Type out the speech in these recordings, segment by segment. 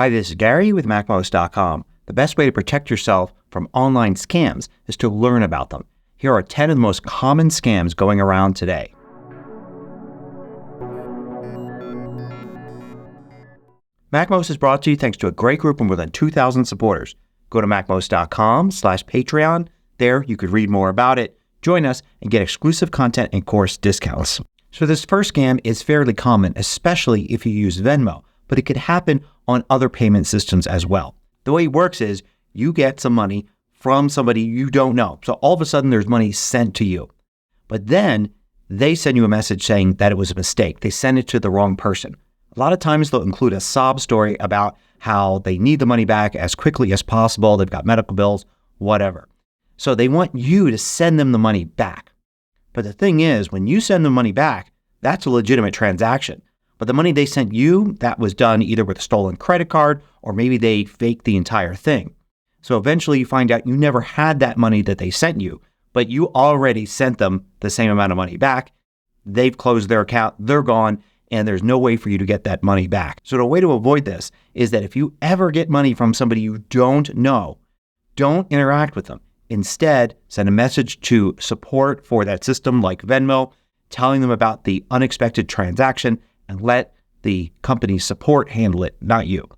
Hi, this is Gary with MACMOST.com. The best way to protect yourself from online scams is to learn about them. Here are 10 of the most common scams going around today. MACMOST is brought to you thanks to a great group of more than 2,000 supporters. Go to MACMOST.com/Patreon. There you could read more about it, join us, and get exclusive content and course discounts. So this first scam is fairly common, especially if you use Venmo, but it could happen on other payment systems as well. The way it works is you get some money from somebody you don't know. So all of a sudden there's money sent to you. But then they send you a message saying that it was a mistake. They send it to the wrong person. A lot of times they'll include a sob story about how they need the money back as quickly as possible. They've got medical bills, whatever. So they want you to send them the money back. But the thing is, when you send them money back, that's a legitimate transaction. But the money they sent you, that was done either with a stolen credit card or maybe they faked the entire thing. So eventually you find out you never had that money that they sent you, but you already sent them the same amount of money back. They've closed their account, they're gone, and there's no way for you to get that money back. So the way to avoid this is that if you ever get money from somebody you don't know, don't interact with them. Instead, send a message to support for that system like Venmo, telling them about the unexpected transaction, and let the company's support handle it, not you.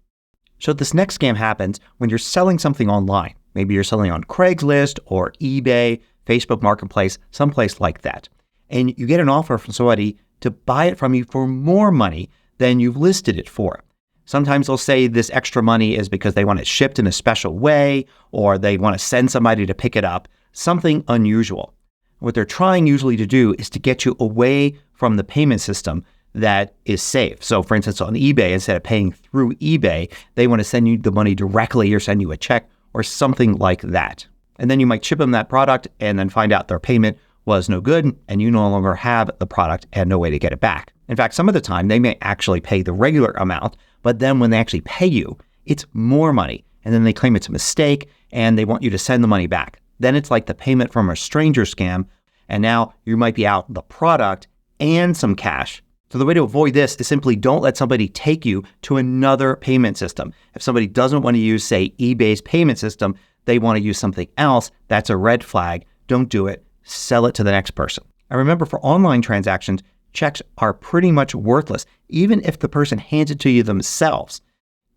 So this next scam happens when you're selling something online. Maybe you're selling on Craigslist or eBay, Facebook Marketplace, someplace like that. And you get an offer from somebody to buy it from you for more money than you've listed it for. Sometimes they'll say this extra money is because they want it shipped in a special way or they want to send somebody to pick it up, something unusual. What they're trying usually to do is to get you away from the payment system that is safe. So for instance, on eBay, instead of paying through eBay, they want to send you the money directly or send you a check or something like that. And then you might ship them that product and then find out their payment was no good and you no longer have the product and no way to get it back. In fact, some of the time they may actually pay the regular amount, but then when they actually pay you, it's more money. And then they claim it's a mistake and they want you to send the money back. Then it's like the payment from a stranger scam. And now you might be out the product and some cash. So the way to avoid this is simply don't let somebody take you to another payment system. If somebody doesn't want to use, say, eBay's payment system, they want to use something else, that's a red flag. Don't do it. Sell it to the next person. And remember, for online transactions, checks are pretty much worthless, even if the person hands it to you themselves.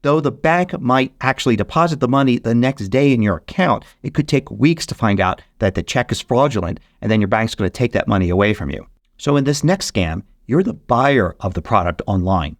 Though the bank might actually deposit the money the next day in your account, it could take weeks to find out that the check is fraudulent, and then your bank's going to take that money away from you. So in this next scam, you're the buyer of the product online.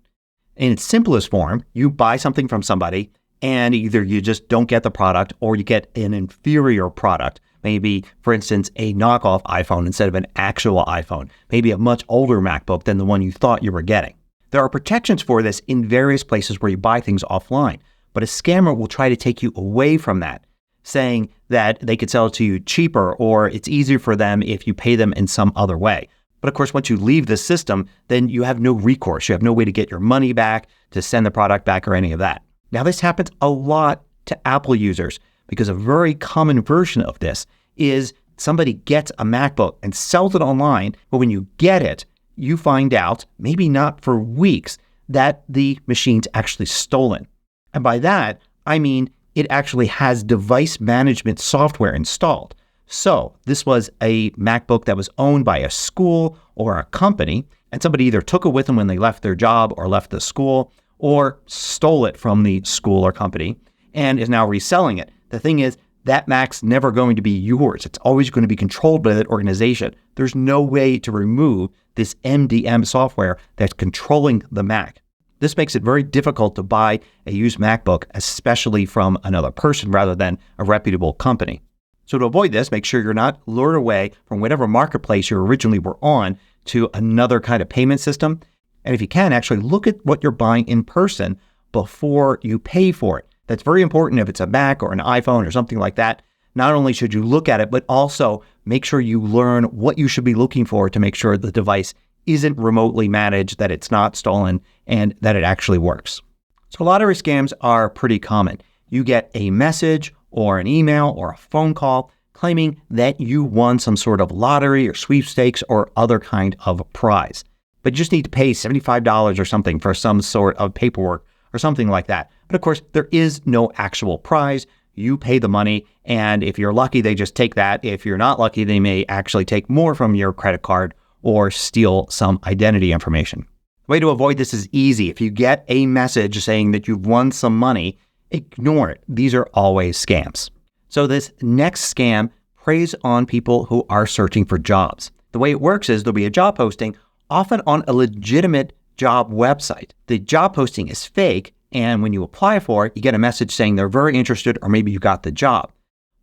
In its simplest form, you buy something from somebody and either you just don't get the product or you get an inferior product. Maybe, for instance, a knockoff iPhone instead of an actual iPhone. Maybe a much older MacBook than the one you thought you were getting. There are protections for this in various places where you buy things offline, but a scammer will try to take you away from that, saying that they could sell it to you cheaper or it's easier for them if you pay them in some other way. But of course, once you leave the system, then you have no recourse. You have no way to get your money back, to send the product back or any of that. Now, this happens a lot to Apple users because a very common version of this is somebody gets a MacBook and sells it online, but when you get it, you find out, maybe not for weeks, that the machine's actually stolen. And by that, I mean it actually has device management software installed. So this was a MacBook that was owned by a school or a company, and somebody either took it with them when they left their job or left the school or stole it from the school or company and is now reselling it. The thing is, that Mac's never going to be yours. It's always going to be controlled by that organization. There's no way to remove this MDM software that's controlling the Mac. This makes it very difficult to buy a used MacBook, especially from another person rather than a reputable company. So to avoid this, make sure you're not lured away from whatever marketplace you originally were on to another kind of payment system. And if you can, actually look at what you're buying in person before you pay for it. That's very important if it's a Mac or an iPhone or something like that. Not only should you look at it, but also make sure you learn what you should be looking for to make sure the device isn't remotely managed, that it's not stolen, and that it actually works. So lottery scams are pretty common. You get a message or an email or a phone call claiming that you won some sort of lottery or sweepstakes or other kind of prize. But you just need to pay $75 or something for some sort of paperwork or something like that. But of course, there is no actual prize. You pay the money, and if you're lucky, they just take that. If you're not lucky, they may actually take more from your credit card or steal some identity information. The way to avoid this is easy. If you get a message saying that you've won some money, ignore it. These are always scams. So this next scam preys on people who are searching for jobs. The way it works is there'll be a job posting, often on a legitimate job website. The job posting is fake, and when you apply for it, you get a message saying they're very interested, or maybe you got the job.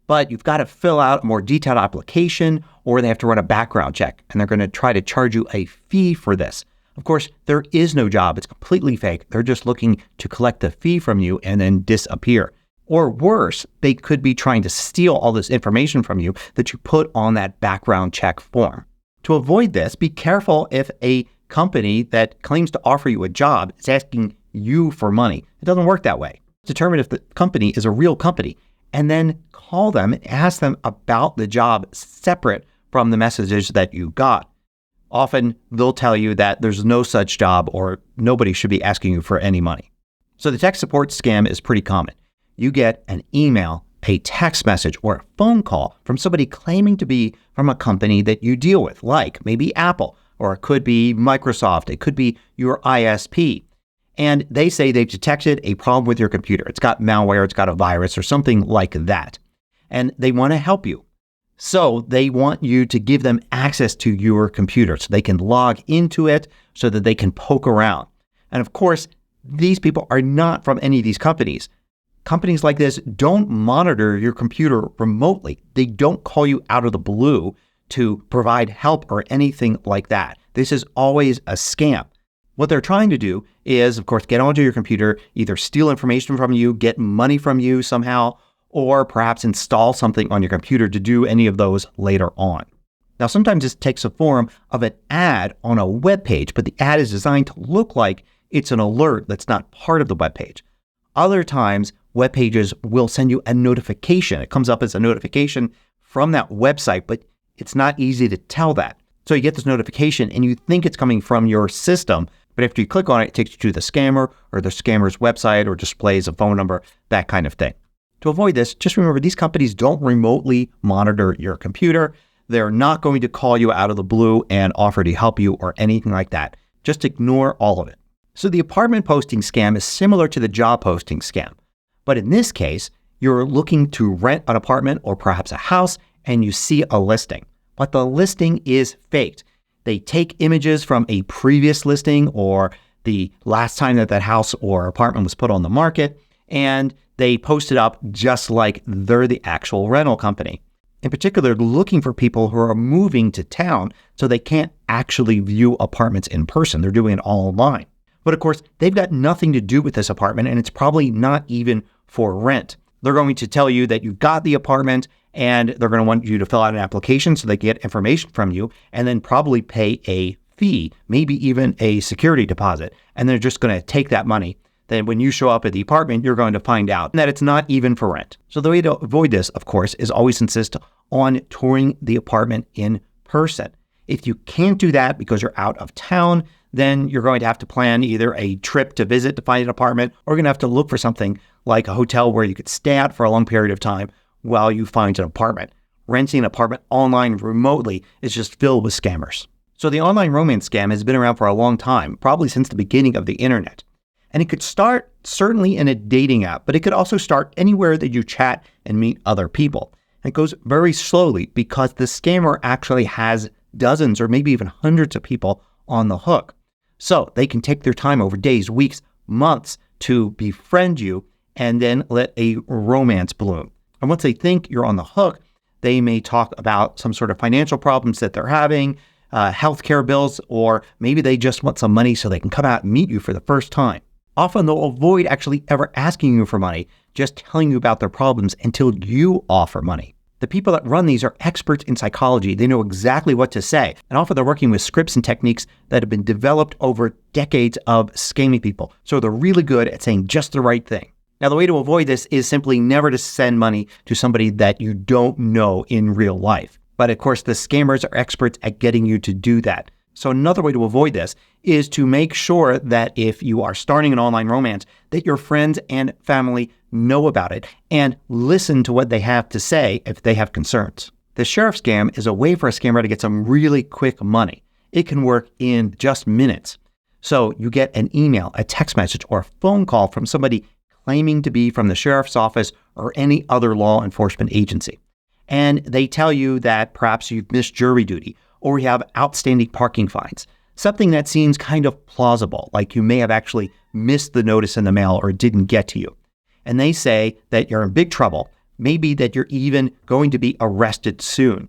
But you've got to fill out a more detailed application, or they have to run a background check, and they're going to try to charge you a fee for this. Of course, there is no job. It's completely fake. They're just looking to collect the fee from you and then disappear. Or worse, they could be trying to steal all this information from you that you put on that background check form. To avoid this, be careful if a company that claims to offer you a job is asking you for money. It doesn't work that way. Determine if the company is a real company, and then call them and ask them about the job separate from the messages that you got. Often they'll tell you that there's no such job or nobody should be asking you for any money. So the tech support scam is pretty common. You get an email, a text message, or a phone call from somebody claiming to be from a company that you deal with, like maybe Apple, or it could be Microsoft, it could be your ISP. And they say they've detected a problem with your computer. It's got malware, it's got a virus, or something like that. And they want to help you. So they want you to give them access to your computer so they can log into it so that they can poke around. And of course, these people are not from any of these companies. Companies like this don't monitor your computer remotely. They don't call you out of the blue to provide help or anything like that. This is always a scam. What they're trying to do is, of course, get onto your computer, either steal information from you, get money from you somehow, or perhaps install something on your computer to do any of those later on. Now, sometimes this takes a form of an ad on a web page, but the ad is designed to look like it's an alert that's not part of the web page. Other times, web pages will send you a notification. It comes up as a notification from that website, but it's not easy to tell that. So you get this notification and you think it's coming from your system, but after you click on it, it takes you to the scammer or the scammer's website or displays a phone number, that kind of thing. To avoid this, just remember these companies don't remotely monitor your computer. They're not going to call you out of the blue and offer to help you or anything like that. Just ignore all of it. So the apartment posting scam is similar to the job posting scam. But in this case, you're looking to rent an apartment or perhaps a house and you see a listing. But the listing is faked. They take images from a previous listing or the last time that house or apartment was put on the market, and they post it up just like they're the actual rental company. In particular, looking for people who are moving to town so they can't actually view apartments in person. They're doing it all online. But of course, they've got nothing to do with this apartment, and it's probably not even for rent. They're going to tell you that you've got the apartment, and they're going to want you to fill out an application so they get information from you, and then probably pay a fee, maybe even a security deposit. And they're just going to take that money. Then when you show up at the apartment, you're going to find out that it's not even for rent. So the way to avoid this, of course, is always insist on touring the apartment in person. If you can't do that because you're out of town, then you're going to have to plan either a trip to visit to find an apartment, or you're going to have to look for something like a hotel where you could stay at for a long period of time while you find an apartment. Renting an apartment online remotely is just filled with scammers. So the online romance scam has been around for a long time, probably since the beginning of the internet. And it could start certainly in a dating app, but it could also start anywhere that you chat and meet other people. And it goes very slowly because the scammer actually has dozens or maybe even hundreds of people on the hook. So they can take their time over days, weeks, months to befriend you and then let a romance bloom. And once they think you're on the hook, they may talk about some sort of financial problems that they're having, healthcare bills, or maybe they just want some money so they can come out and meet you for the first time. Often they'll avoid actually ever asking you for money, just telling you about their problems until you offer money. The people that run these are experts in psychology. They know exactly what to say. And often they're working with scripts and techniques that have been developed over decades of scamming people. So they're really good at saying just the right thing. Now, the way to avoid this is simply never to send money to somebody that you don't know in real life. But of course, the scammers are experts at getting you to do that. So another way to avoid this is to make sure that if you are starting an online romance, that your friends and family know about it and listen to what they have to say if they have concerns. The sheriff scam is a way for a scammer to get some really quick money. It can work in just minutes. So you get an email, a text message, or a phone call from somebody claiming to be from the sheriff's office or any other law enforcement agency. And they tell you that perhaps you've missed jury duty or you have outstanding parking fines. Something that seems kind of plausible, like you may have actually missed the notice in the mail or it didn't get to you. And they say that you're in big trouble, maybe that you're even going to be arrested soon.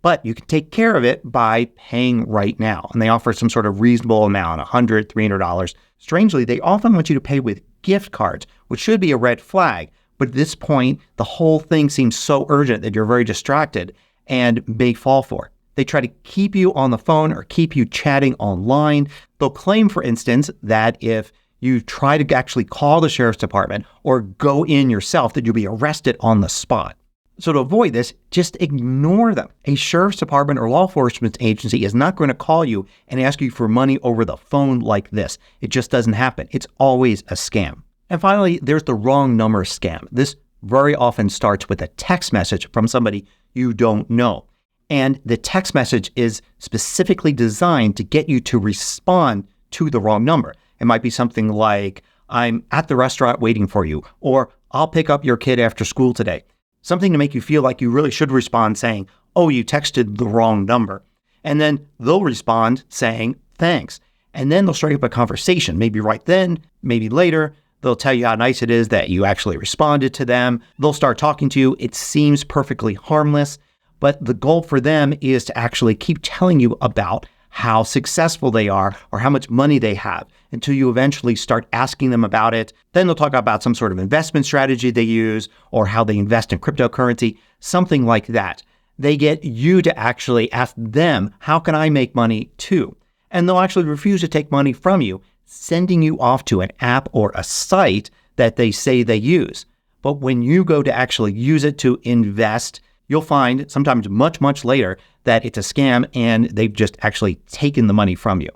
But you can take care of it by paying right now. And they offer some sort of reasonable amount, $100, $300. Strangely, they often want you to pay with gift cards, which should be a red flag. But at this point, the whole thing seems so urgent that you're very distracted and may fall for it. They try to keep you on the phone or keep you chatting online. They'll claim, for instance, that if you try to actually call the sheriff's department or go in yourself, that you'll be arrested on the spot. So to avoid this, just ignore them. A sheriff's department or law enforcement agency is not going to call you and ask you for money over the phone like this. It just doesn't happen. It's always a scam. And finally, there's the wrong number scam. This very often starts with a text message from somebody you don't know. And the text message is specifically designed to get you to respond to the wrong number. It might be something like, I'm at the restaurant waiting for you, or I'll pick up your kid after school today. Something to make you feel like you really should respond saying, oh, you texted the wrong number. And then they'll respond saying, thanks. And then they'll strike up a conversation, maybe right then, maybe later. They'll tell you how nice it is that you actually responded to them. They'll start talking to you. It seems perfectly harmless. But the goal for them is to actually keep telling you about how successful they are or how much money they have until you eventually start asking them about it. Then they'll talk about some sort of investment strategy they use or how they invest in cryptocurrency, something like that. They get you to actually ask them, how can I make money too? And they'll actually refuse to take money from you, sending you off to an app or a site that they say they use. But when you go to actually use it to invest, you'll find sometimes much, much later that it's a scam and they've just actually taken the money from you.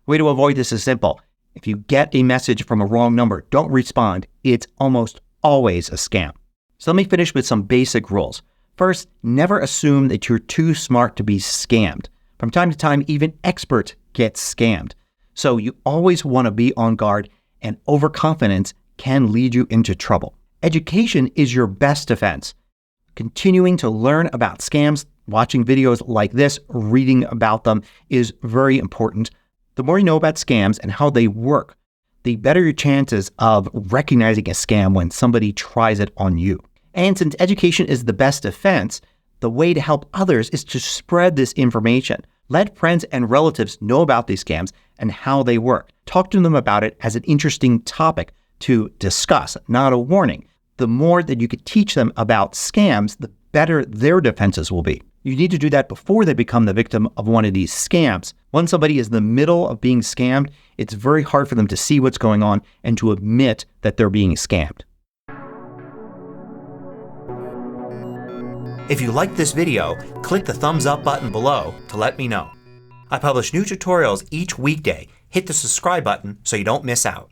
The way to avoid this is simple. If you get a message from a wrong number, don't respond. It's almost always a scam. So let me finish with some basic rules. First, never assume that you're too smart to be scammed. From time to time, even experts get scammed. So you always want to be on guard, and overconfidence can lead you into trouble. Education is your best defense. Continuing to learn about scams, watching videos like this, reading about them is very important. The more you know about scams and how they work, the better your chances of recognizing a scam when somebody tries it on you. And since education is the best defense, the way to help others is to spread this information. Let friends and relatives know about these scams and how they work. Talk to them about it as an interesting topic to discuss, not a warning. The more that you could teach them about scams, the better their defenses will be. You need to do that before they become the victim of one of these scams. Once somebody is in the middle of being scammed, it's very hard for them to see what's going on and to admit that they're being scammed. If you liked this video, click the thumbs up button below to let me know. I publish new tutorials each weekday. Hit the subscribe button so you don't miss out.